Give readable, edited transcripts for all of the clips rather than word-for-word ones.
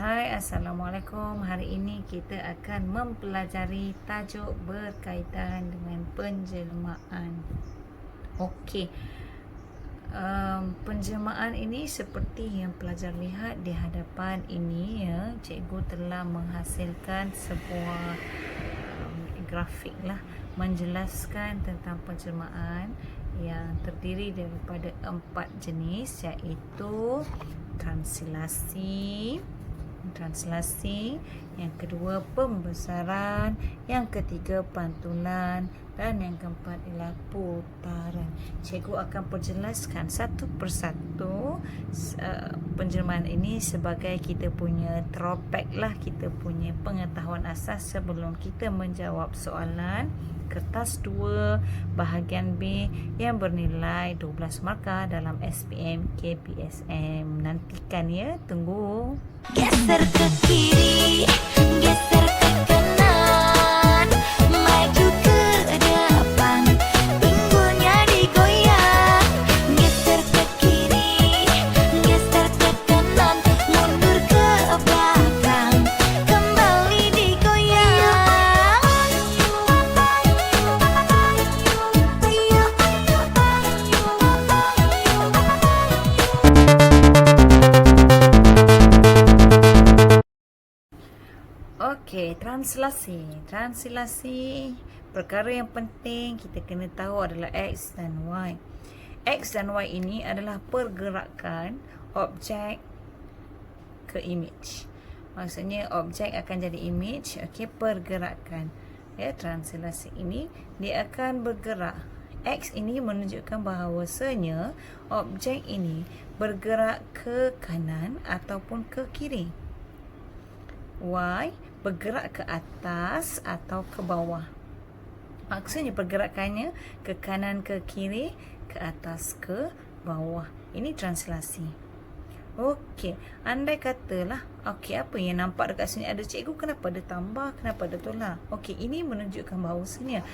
Hai, Assalamualaikum. Hari ini kita akan mempelajari tajuk berkaitan dengan penjelmaan. Okey, penjelmaan ini seperti yang pelajar lihat di hadapan ini ya, cikgu telah menghasilkan sebuah grafik lah menjelaskan tentang penjelmaan yang terdiri daripada 4 jenis, iaitu translasi, yang kedua pembesaran, yang ketiga pantulan, dan yang keempat ialah putaran. Cikgu akan perjelaskan satu persatu penjelmaan ini sebagai kita punya throwback lah, kita punya pengetahuan asas sebelum kita menjawab soalan kertas 2 bahagian B yang bernilai 12 markah dalam SPM KPSM. Nantikan ya, tunggu. Geser ke kiri, geser ke kanan, maju ke depan, pinggulnya digoyang. Geser ke kiri, geser ke kanan, mundur ke belakang, kembali digoyang. Okey, translasi perkara yang penting kita kena tahu adalah X dan Y. X dan Y ini adalah pergerakan objek ke image. Maksudnya objek akan jadi image, okey, pergerakan. Ya, translasi ini dia akan bergerak. X ini menunjukkan bahawasanya objek ini bergerak ke kanan ataupun ke kiri. Y bergerak ke atas atau ke bawah. Maksudnya pergerakannya ke kanan, ke kiri, ke atas, ke bawah. Ini translasi. Okey, andai katalah, okey, apa yang nampak dekat sini ada cikgu, kenapa ada tambah, kenapa ada tolak? Okey, ini menunjukkan bahawasanya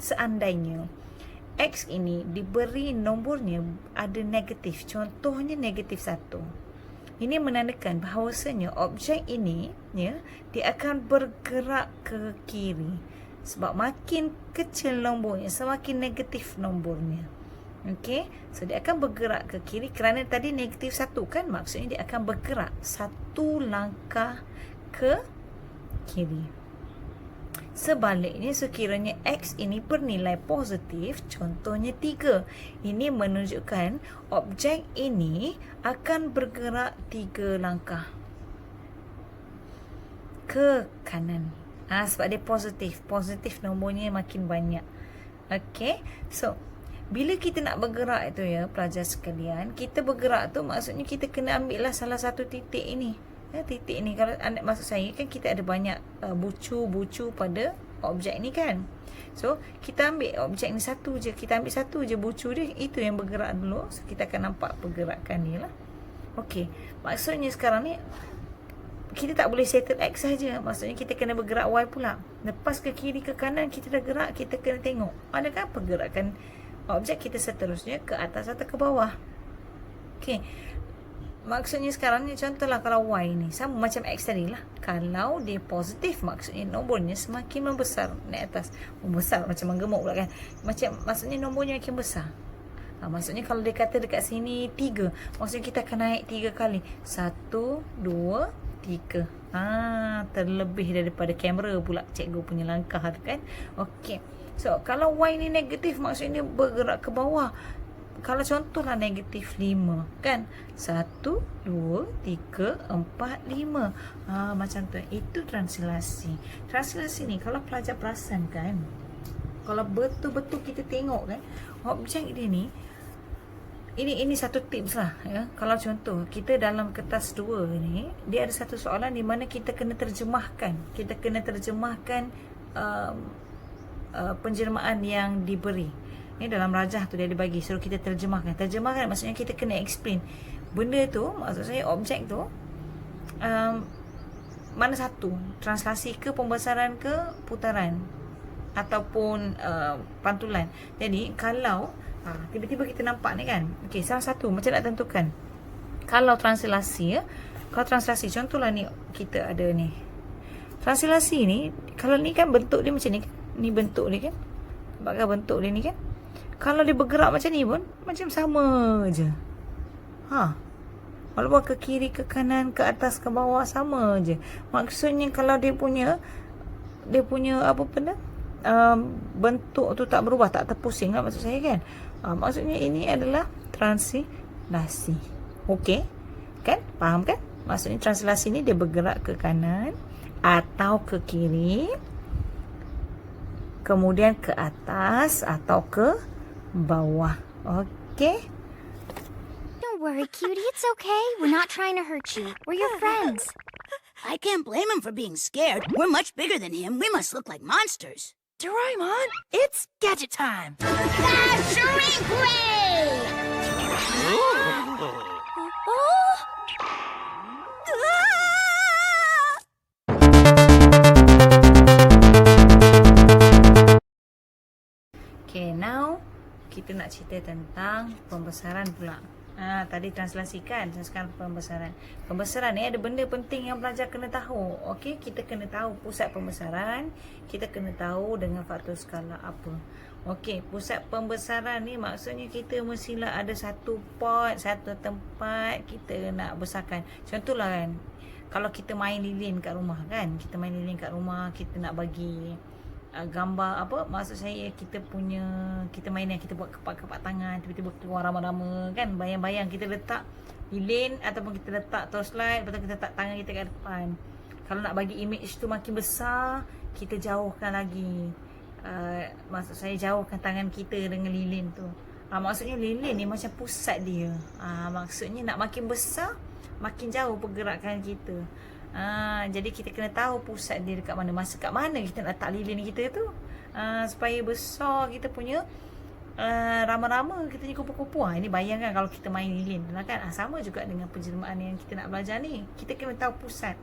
seandainya X ini diberi nombornya ada negatif, contohnya negatif 1. Ini menandakan bahawasanya objek ini ya, dia akan bergerak ke kiri. Sebab makin kecil nombornya, semakin negatif nombornya. Okey, so dia akan bergerak ke kiri kerana tadi negatif 1 kan, maksudnya dia akan bergerak 1 langkah ke kiri. Sebaliknya, sekiranya X ini bernilai positif, contohnya 3, ini menunjukkan objek ini akan bergerak 3 langkah ke kanan. Sebab dia positif nombornya makin banyak. Okey, so bila kita nak bergerak itu ya, pelajar sekalian, kita bergerak tu maksudnya kita kena ambil lah salah satu titik ini. Titik ni, kalau anda maksud saya kan kita ada banyak bucu-bucu pada objek ni kan. So kita ambil objek ni satu je, kita ambil satu je bucu dia, itu yang bergerak dulu. So kita akan nampak pergerakan ni lah. Okey, maksudnya sekarang ni kita tak boleh settle X saja, maksudnya kita kena bergerak Y pula. Lepas ke kiri ke kanan kita dah gerak, kita kena tengok adakah pergerakan objek kita seterusnya ke atas atau ke bawah. Okey, maksudnya sekarang ni contohlah kalau Y ni sama macam X tadi lah. Kalau dia positif, maksudnya nombornya semakin membesar naik atas. Membesar macam menggemuk pula kan. Maksudnya nombornya makin besar. Maksudnya kalau dia kata dekat sini 3, maksudnya kita akan naik 3 kali. 1, 2, 3. Terlebih daripada kamera pula cikgu punya langkah tu kan. Okey. So kalau Y ni negatif, maksudnya bergerak ke bawah. Kalau contohlah negatif 5 kan, 1, 2, 3, 4, 5. Macam tu. Itu translasi. Translasi ni kalau pelajar perasan kan, kalau betul-betul kita tengok kan, objek dia ni, ini satu tips lah ya. Kalau contoh kita dalam kertas 2 ni, dia ada satu soalan di mana kita kena terjemahkan. Kita kena terjemahkan penjelmaan yang diberi. Ni dalam rajah tu dia dibagi, suruh kita terjemahkan. Terjemahkan maksudnya kita kena explain benda tu, maksud saya objek tu mana satu, translasi ke, pembesaran ke, putaran ataupun pantulan. Jadi kalau tiba-tiba kita nampak ni kan, okey, salah satu macam nak tentukan. Kalau translasi ya, Kalau translasi, contohlah ni kita ada ni. Translasi ni, kalau ni kan bentuk dia macam ni kan. Ni bentuk dia kan. Nampak bentuk dia ni kan. Kalau dia bergerak macam ni pun macam sama je. Walaupun ke kiri, ke kanan, ke atas, ke bawah sama je. Maksudnya kalau dia punya apa benda? Bentuk tu tak berubah, tak terpusing lah maksud saya kan. Maksudnya ini adalah translasi. Okey? Kan? Faham kan? Maksudnya translasi ni dia bergerak ke kanan atau ke kiri, kemudian ke atas atau ke bawah. Okey? Don't worry, cutie. It's okay. We're not trying to hurt you. We're your friends. I can't blame him for being scared. We're much bigger than him. We must look like monsters. Doraemon, it's gadget time. Okay, now kita nak cerita tentang pembesaran pula. Tadi translasikan, sekarang pembesaran. Pembesaran ni ada benda penting yang pelajar kena tahu. Okey, kita kena tahu pusat pembesaran, kita kena tahu dengan faktor skala apa. Okey, pusat pembesaran ni maksudnya kita mestilah ada satu pot, satu tempat kita nak besarkan. Contohlah kan, kalau kita main lilin kat rumah kan, kita main lilin kat rumah, kita nak bagi gambar apa, maksud saya kita mainan, kita buat kepak-kepak tangan, tiba-tiba keluar rama-rama kan, bayang-bayang kita letak lilin ataupun kita letak torchlight, lepas tu kita letak tangan kita kat depan. Kalau nak bagi image tu makin besar, kita jauhkan lagi, maksud saya jauhkan tangan kita dengan lilin tu. Maksudnya lilin ni macam pusat dia, maksudnya nak makin besar makin jauh pergerakan kita. Jadi kita kena tahu pusat dia dekat mana, masa kat mana kita nak letak lilin kita tu, supaya besar kita punya rama-rama, kita ni kupu-kupu. Ini bayangkan kalau kita main lilin kan. Sama juga dengan penjelmaan yang kita nak belajar ni, kita kena tahu pusat.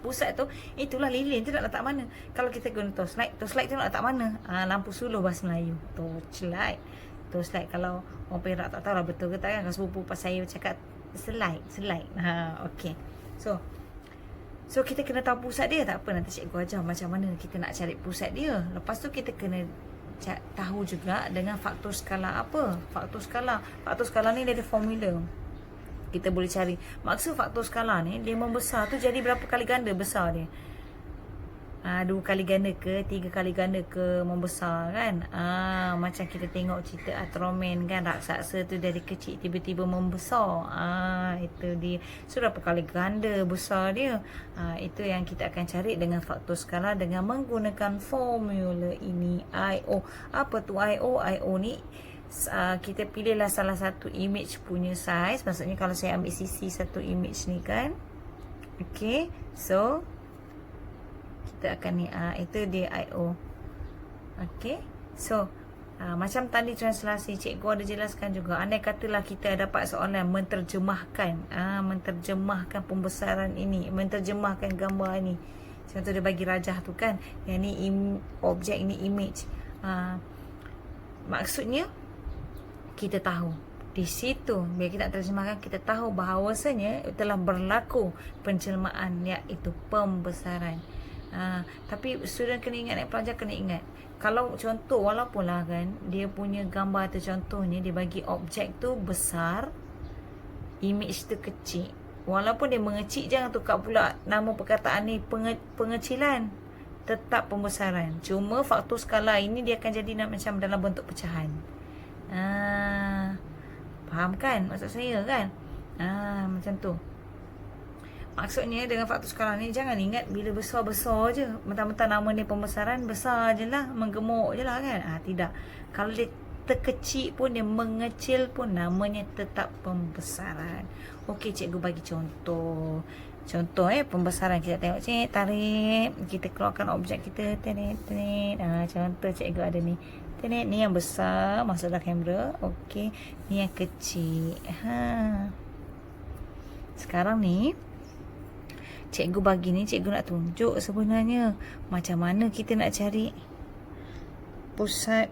Pusat tu, itulah lilin tu nak letak mana. Kalau kita guna torchlight tu nak letak mana? Lampu suluh bahasa Melayu, torchlight. Kalau orang Perak tak tahu lah betul ke tak kan, kalau sepupu pas saya cakap slide. Okay. So kita kena tahu pusat dia. Tak apa, nanti cikgu ajar macam mana kita nak cari pusat dia. Lepas tu kita kena tahu juga dengan faktor skala apa. Faktor skala ni dia ada formula. Kita boleh cari. Maksud faktor skala ni, dia membesar tu jadi berapa kali ganda besar dia. 2 kali ganda ke, 3 kali ganda ke membesar kan. Macam kita tengok cerita Ultraman kan, raksasa tu dari kecil tiba-tiba membesar. Itu dia. So berapa kali ganda besar dia. Itu yang kita akan cari dengan faktor skala dengan menggunakan formula ini, I.O. Apa tu I.O? I.O ni kita pilihlah salah satu image punya size. Maksudnya kalau saya ambil sisi satu image ni kan. Okay, so kita akan ni, itu dia I.O. Okay, so macam tadi translasi cikgu ada jelaskan juga. Andai katalah kita dapat soalan menterjemahkan pembesaran ini, menterjemahkan gambar ni. Contoh dia bagi rajah tu kan, yang ni objek, ni image. Maksudnya kita tahu di situ, bila kita nak terjemahkan, kita tahu bahawasanya telah berlaku penjelmaan, iaitu pembesaran. Tapi student kena ingat, pelajar kena ingat, kalau contoh walaupun lah kan dia punya gambar tu, contohnya dia bagi objek tu besar, image tu kecil, walaupun dia mengecil, jangan tukar pula nama perkataan ni pengecilan, tetap pembesaran. Cuma faktor skala ini dia akan jadi macam dalam bentuk pecahan. Faham kan maksud saya kan? Macam tu. Maksudnya dengan faktor skala ni, jangan ingat bila besar-besar je, mentang-mentang nama ni pembesaran, besar je lah, menggemuk je lah kan. Tidak. Kalau dia terkecil pun, dia mengecil pun, namanya tetap pembesaran. Okey, cikgu bagi contoh. Pembesaran. Kita tengok, tarik, kita keluarkan objek kita, tarik. Contoh cikgu ada ni. Ni yang besar, masuklah kamera. Okey, ni yang kecil. Sekarang ni cikgu bagi ni, cikgu nak tunjuk sebenarnya macam mana kita nak cari pusat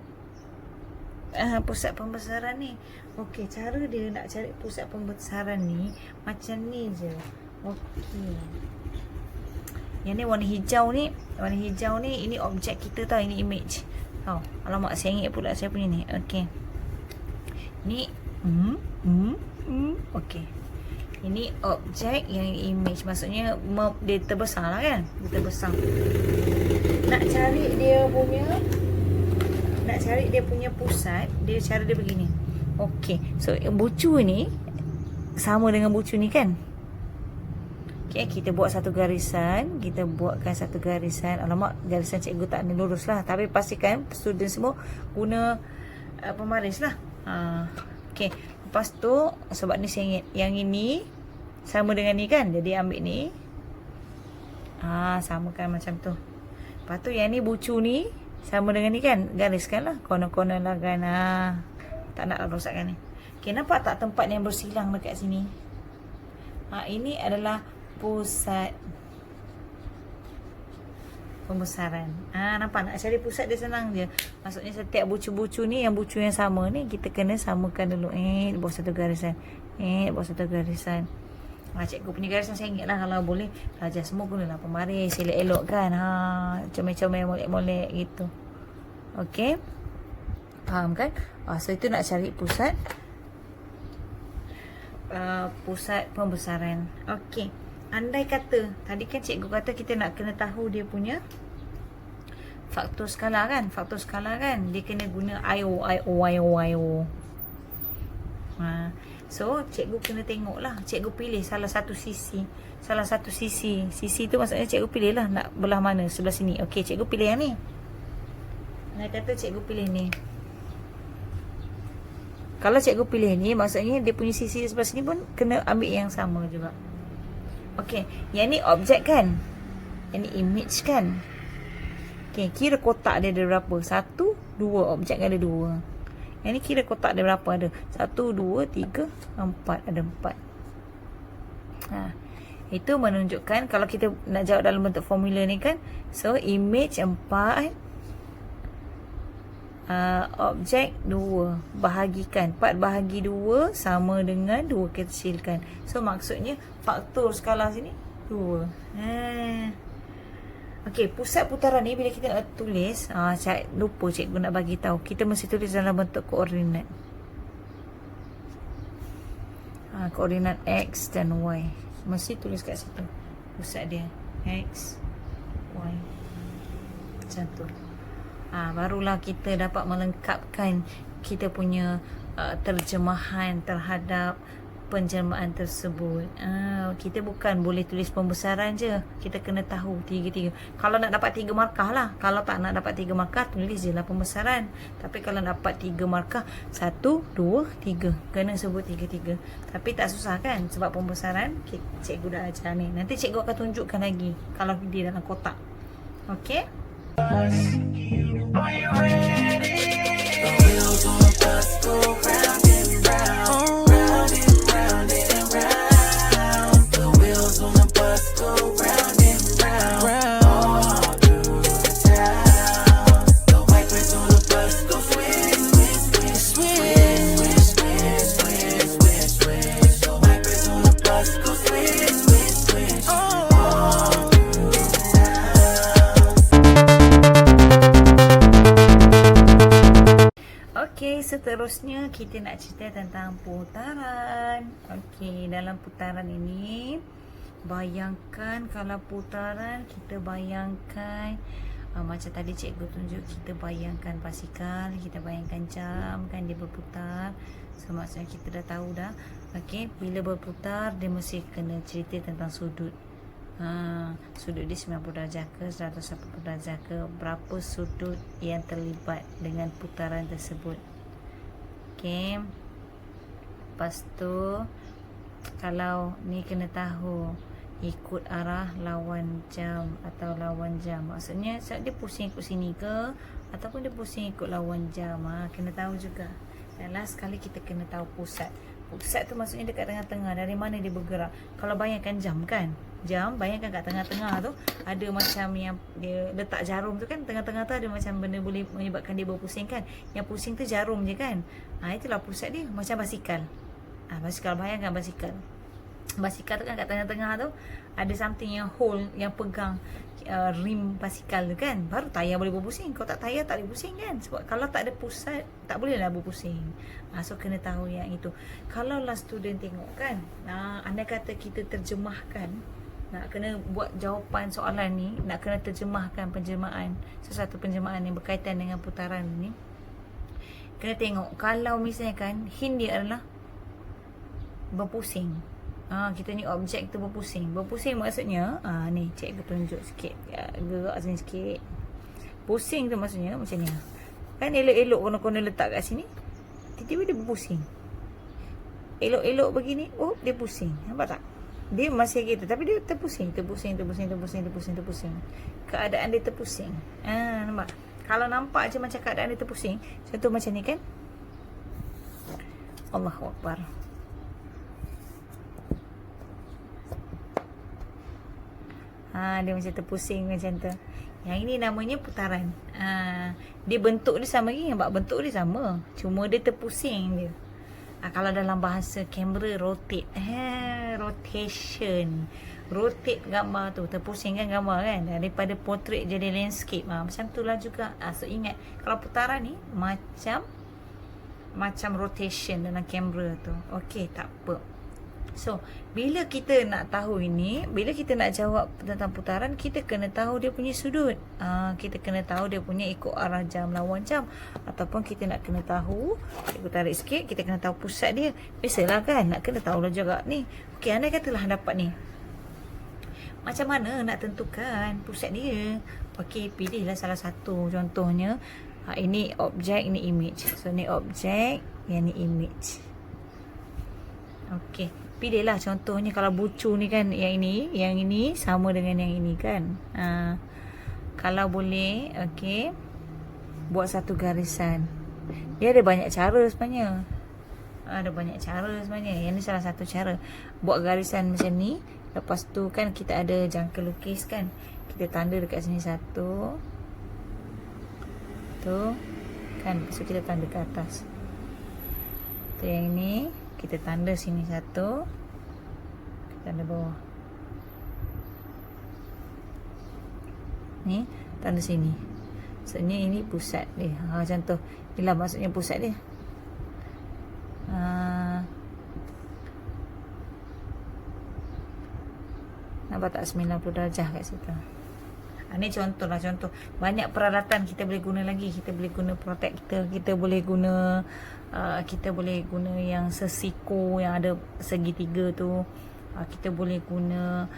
pembesaran ni. Okey, cara dia nak cari pusat pembesaran ni macam ni je. Okey. Yang ni warna hijau ni ini objek kita tau, ini image. Tau. Alamak, sengit pula saya punya ni. Okey. Ni okey. Ini objek, yang image. Maksudnya dia terbesar lah kan? Dia terbesar. Nak cari dia punya pusat, cara dia begini. Okey. So bucu ni sama dengan bucu ni kan? Okay, kita buat satu garisan. Kita buatkan satu garisan. Alamak, garisan cikgu tak ada lurus lah. Tapi pastikan student semua guna pemaris lah. Okay, lepas tu sebab ni sengit, yang ini sama dengan ni kan, jadi ambil ni, samakan macam tu. Lepas tu yang ni bucu ni sama dengan ni kan, gariskan lah corner-corner lah kan. Tak nak rosakkan ni. Okay, nampak tak tempat yang bersilang dekat sini? Ini adalah pusat pembesaran. Nampak, nak cari pusat dia senang je. Maksudnya setiap bucu-bucu ni, yang bucu yang sama ni, kita kena samakan dulu. Buat satu garisan. Buat satu garisan. Cikgu punya garisan sengit lah. Kalau boleh, pelajar semua gunalah pemaris. Elok-elok kan. Comel-comel, molek-molek gitu. Okey. Faham kan? So itu nak cari pusat pusat pembesaran. Okey. Andai kata, tadi kan cikgu kata kita nak kena tahu dia punya faktor skala kan? Faktor skala kan? Dia kena guna IO. So, cikgu kena tengok lah. Cikgu pilih salah satu sisi. Sisi tu maksudnya cikgu pilih lah nak belah mana, sebelah sini. Okey, cikgu pilih yang ni. Andai kata cikgu pilih ni. Kalau cikgu pilih ni, maksudnya dia punya sisi sebelah sini pun kena ambil yang sama juga. Okey, yang ni objek kan? Yang ni image kan? Okey, kira kotak dia ada berapa? 1, 2, objek ada 2. Yang ni kira kotak dia berapa ada? 1, 2, 3, 4. Ada 4. Itu menunjukkan kalau kita nak jawab dalam bentuk formula ni kan. So, image 4, objek 2, bahagikan 4 bahagi 2 sama dengan 2 kecilkan. So maksudnya faktor skala sini 2. Okey, pusat putaran ni bila kita nak tulis, lupa cikgu nak bagi tahu, kita mesti tulis dalam bentuk koordinat. Koordinat X dan Y mesti tulis kat situ. Pusat dia X, Y, macam tu. Barulah kita dapat melengkapkan kita punya terjemahan terhadap penjelmaan tersebut. Kita bukan boleh tulis pembesaran je, kita kena tahu tiga-tiga. Kalau nak dapat 3 markah lah. Kalau tak nak dapat 3 markah, tulis je lah pembesaran. Tapi kalau dapat 3 markah, 1, 2, 3, kena sebut 3-3. Tapi tak susah kan, sebab pembesaran cikgu dah ajar ni. Nanti cikgu akan tunjukkan lagi kalau dia dalam kotak. Okey. Are you ready? The wheels on the bus go round and round, round and round. The wheels on the bus go round and round, all through the town. The wipers on the bus go swish, swish, swish, swish, swish, swish, swish. The wipers on the bus go swish, swish, swish, all through the town. Okey, seterusnya kita nak cerita tentang putaran. Okey, dalam putaran ini, bayangkan kalau putaran, kita bayangkan macam tadi cikgu tunjuk, kita bayangkan basikal, kita bayangkan jam kan, dia berputar. So maksudnya kita dah tahu dah. Okey, bila berputar dia mesti kena cerita tentang sudut. Sudut dia 90 darjah ke 180 darjah ke, berapa sudut yang terlibat dengan putaran tersebut. Okey. Lepas tu kalau ni kena tahu ikut arah lawan jam atau lawan jam. Maksudnya dia pusing ikut sini ke ataupun dia pusing ikut lawan jam. Kena tahu juga. Dan last sekali kita kena tahu pusat. Pusat tu maksudnya dekat tengah-tengah, dari mana dia bergerak. Kalau bayangkan jam kan, jam bayangkan kat tengah-tengah tu ada macam yang dia letak jarum tu kan, tengah-tengah tu ada macam benda boleh menyebabkan dia berpusing kan. Yang pusing tu jarum je kan. Itulah pusat dia, macam basikal. Basikal, bayangkan basikal. Basikal tu kan kat tengah-tengah tu ada something yang hold, yang pegang rim basikal tu kan. Baru tayar boleh berpusing. Kalau tak tayar tak boleh pusing kan. Sebab kalau tak ada pusat tak boleh lah berpusing. So kena tahu yang itu. Kalau lah student tengok kan, andai kata kita terjemahkan, nak kena buat jawapan soalan ni, nak kena terjemahkan penjemahan, sesuatu penjemahan yang berkaitan dengan putaran ni, kena tengok kalau misalnya kan hint dia adalah berpusing. Kita ni objek tu berpusing. Berpusing maksudnya ni cikgu tunjuk sikit, gerak sini sikit. Pusing tu maksudnya macam ni. Kan elok-elok kena letak kat sini, tiba-tiba dia berpusing. Elok-elok begini, dia pusing. Nampak tak? Dia masih gitu tapi dia terpusing. Keadaan dia terpusing. Nampak? Kalau nampak je macam keadaan dia terpusing, contoh macam ni kan. Allahu Akbar. Dia macam terpusing macam tu. Yang ini namanya putaran. Dia bentuk dia sama lagi. Nampak bentuk dia sama, cuma dia terpusing dia. Kalau dalam bahasa kamera, rotate. Rotation. Rotate gambar tu, terpusing kan gambar kan, daripada portrait jadi landscape. Macam tu lah juga. So ingat, kalau putaran ni macam rotation dalam kamera tu. Okey, tak apa. So, bila kita nak tahu ini, bila kita nak jawab tentang putaran, kita kena tahu dia punya sudut. Kita kena tahu dia punya ikut arah jam lawan jam. Ataupun kita nak kena tahu, cikgu tarik sikit, kita kena tahu pusat dia. Biasalah kan, nak kena tahu lah juga ni. Okey, andai katalah dapat ni, macam mana nak tentukan pusat dia? Okey, pilihlah salah satu. Contohnya, ini objek, ini image. So, ni objek, yang ni image. Okey, pilihlah contohnya kalau bucu ni kan, yang ini sama dengan yang ini kan. Kalau boleh, okey, buat satu garisan. Dia ada banyak cara sebenarnya. Yang ni salah satu cara. Buat garisan macam ni. Lepas tu kan kita ada jangka lukis kan. Kita tanda dekat sini satu. Tu kan, so kita tanda ke atas. Tu yang ni kita tanda sini satu, kita tanda bawah. Ni tanda sini. Maksudnya ini pusat dia. Macam tu. Inilah maksudnya pusat dia. Nampak tak 90 darjah kat situ. Ni contoh. Banyak peralatan kita boleh guna lagi. Kita boleh guna protektor, kita boleh guna yang sesiku yang ada segitiga tu. Kita boleh guna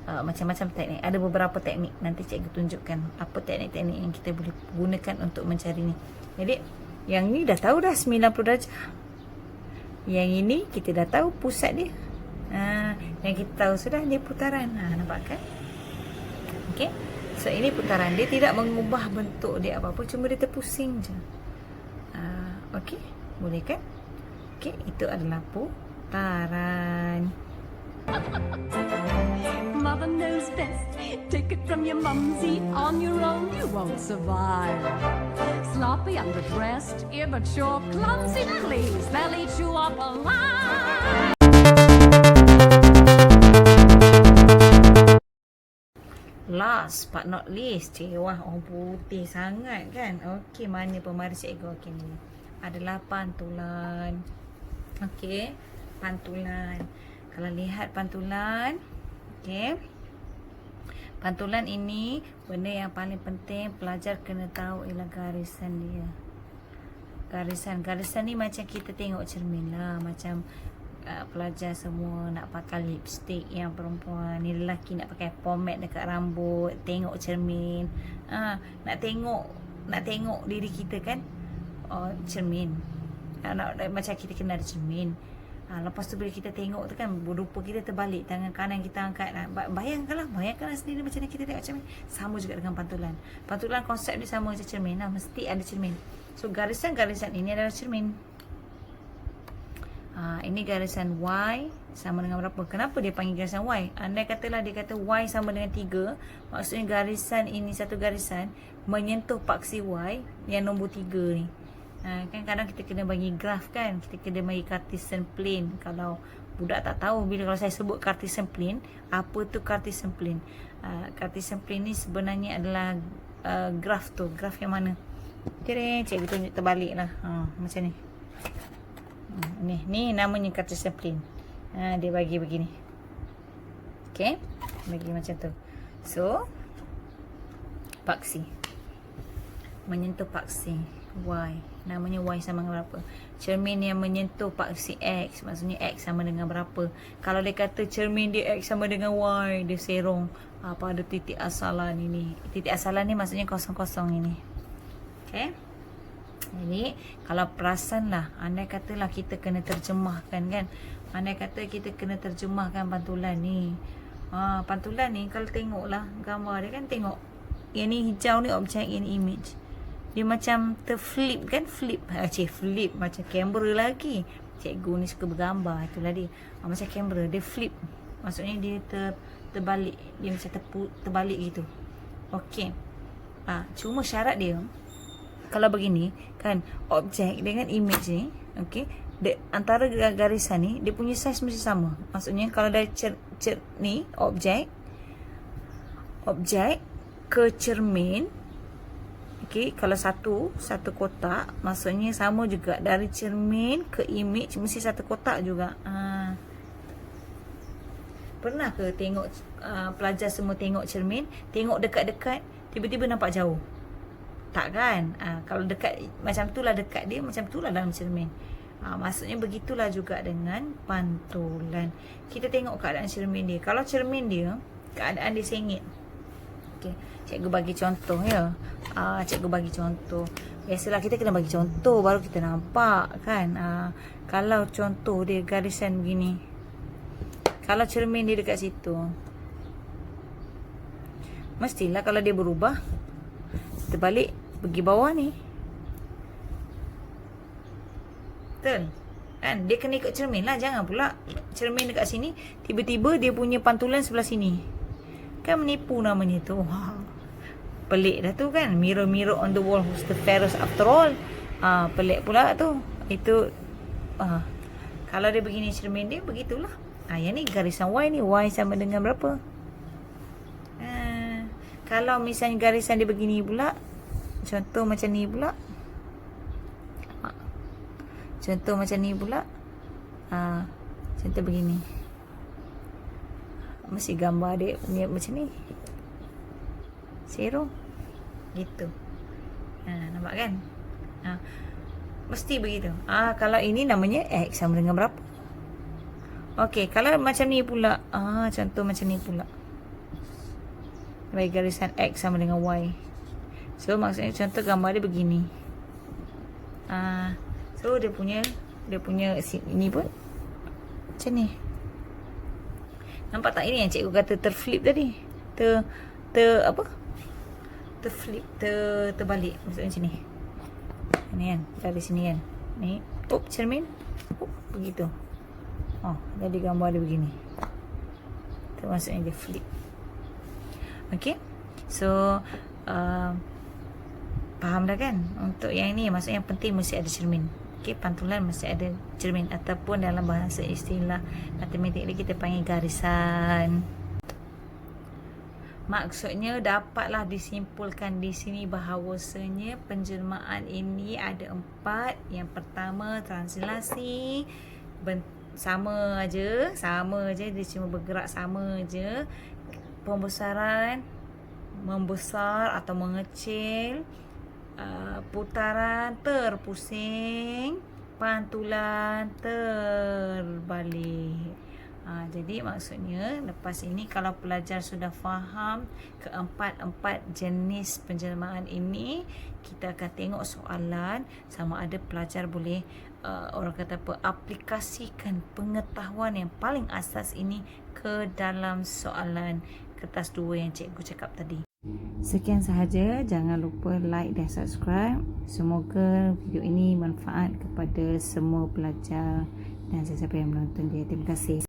macam-macam teknik. Ada beberapa teknik. Nanti cikgu tunjukkan apa teknik-teknik yang kita boleh gunakan untuk mencari ni. Jadi yang ni dah tahu dah 90 darjah. Yang ini kita dah tahu pusat dia. Yang kita tahu sudah dia putaran. Nampak kan? Okey. So ini putaran. Dia tidak mengubah bentuk dia apa-apa, cuma dia terpusing je. Okey, boleh kan? Okey, itu adalah putaran. Mother knows best. Take it from your mumsy. On your own, you won't survive. Sloppy, underdressed, immature, clumsy, please. They'll eat you up alive. Last but not least. Wah, putih sangat kan. Okey, mana pemari cikgu? Okey, ni adalah pantulan. Okey, pantulan. Kalau lihat pantulan, okey, pantulan ini benda yang paling penting pelajar kena tahu ialah garisan dia. Garisan ni macam kita tengok cermin lah. Macam pelajar semua nak pakai lipstick yang perempuan, ni lelaki nak pakai pomade dekat rambut, tengok cermin. Nak tengok diri kita kan. Cermin. Macam kita kena ada cermin. Lepas tu bila kita tengok tu kan, rupa kita terbalik, tangan kanan kita angkat. Bayangkanlah sendiri macam mana kita tengok cermin. Sama juga dengan pantulan. Pantulan konsep dia sama macam cermin lah. Mesti ada cermin. So garisan-garisan ini adalah cermin. Ini garisan Y sama dengan berapa? Kenapa dia panggil garisan Y? Andai katalah dia kata Y sama dengan 3, maksudnya garisan ini, satu garisan menyentuh paksi Y yang nombor 3 ni. Kan kadang kita kena bagi graf kan, kita kena bagi Cartesian plane. Kalau budak tak tahu, kalau saya sebut Cartesian plane, apa tu Cartesian plane? Cartesian plane ni sebenarnya adalah graf tu. Graf yang mana? Cikgu tunjuk terbalik lah. Macam ni. Ni namanya Cartesian plane. Dia bagi begini. Okay, bagi macam tu. So paksi menyentuh paksi Y, namanya Y sama dengan berapa. Cermin yang menyentuh paksi X, maksudnya X sama dengan berapa. Kalau dia kata cermin dia X sama dengan Y, dia serong pada titik asalan ini. Titik asalan ni maksudnya kosong-kosong ini. Okay, jadi kalau perasan lah, andai katalah kita kena terjemahkan kan, andai kata kita kena terjemahkan pantulan ni. Pantulan ni kalau tengok lah gambar dia kan, tengok yang ni hijau ni objek, yang ni image. Dia macam terflip kan, flip macam kamera lagi. Cikgu ni suka bergambar, itulah dia. Macam kamera, dia flip. Maksudnya dia terbalik, dia macam terbalik gitu. Okey. Cuma syarat dia, kalau begini kan, objek dengan image ni, okey, antara garisan ni dia punya saiz mesti sama. Maksudnya kalau dari ni objek ke cermin, okey, kalau satu kotak, maksudnya sama juga dari cermin ke image mesti satu kotak juga. Pernah ke tengok pelajar semua tengok cermin, tengok dekat-dekat, tiba-tiba nampak jauh? Tak kan? Kalau dekat macam tu lah, dekat dia macam tu lah dalam cermin. Maksudnya begitulah juga dengan pantulan. Kita tengok keadaan cermin dia. Kalau cermin dia, keadaan dia sengit. Okay, cikgu bagi contoh ya. Cikgu bagi contoh. Biasalah kita kena bagi contoh baru kita nampak kan. Kalau contoh dia garisan begini, kalau cermin dia dekat situ, mestilah kalau dia berubah, terbalik pergi bawah ni. Betul kan? Dia kena ikut cermin lah. Jangan pula cermin dekat sini, tiba-tiba dia punya pantulan sebelah sini. Kan menipu namanya tu. Pelik dah tu kan. Mirror on the wall who's the fairest after all. Pelik pula tu. Itu kalau dia begini cermin dia, begitulah. Yang ni garisan Y ni, Y sama dengan berapa. Kalau misalnya garisan dia begini pula, contoh macam ni pula, contoh begini, mesti gambar dia punya macam ni, zero gitu. Nampak kan? Mesti begitu. Kalau ini namanya X sama dengan berapa. Okey, kalau macam ni pula, contoh macam ni pula, bagi garisan X sama dengan Y. So maksudnya contoh gambar dia begini. So dia punya ini pun macam ni. Nampak tak? Ini yang cikgu kata terflip tadi. Terflip, terbalik. Maksudnya macam ni. Ini kan, dari sini kan. Ni, cermin. Begitu. Jadi gambar dia begini. Itu maksudnya dia flip. Okay. So faham dah kan? Untuk yang ni maksudnya yang penting mesti ada cermin. Okay, pantulan mesti ada cermin, ataupun dalam bahasa istilah matematik kita panggil garisan. Maksudnya dapatlah disimpulkan di sini bahawasanya penjelmaan ini ada 4. Yang pertama translasi, sama aja, dia cuma bergerak sama aja. Pembesaran, membesar atau mengecil, putaran terpusing, pantulan terbalik. Jadi maksudnya lepas ini kalau pelajar sudah faham keempat jenis penjelmaan ini, kita akan tengok soalan sama ada pelajar boleh orang kata apa, aplikasikan pengetahuan yang paling asas ini ke dalam soalan kertas 2 yang cikgu cakap tadi. Sekian sahaja, jangan lupa like dan subscribe. Semoga video ini manfaat kepada semua pelajar dan sesiapa yang menonton dia. Terima kasih.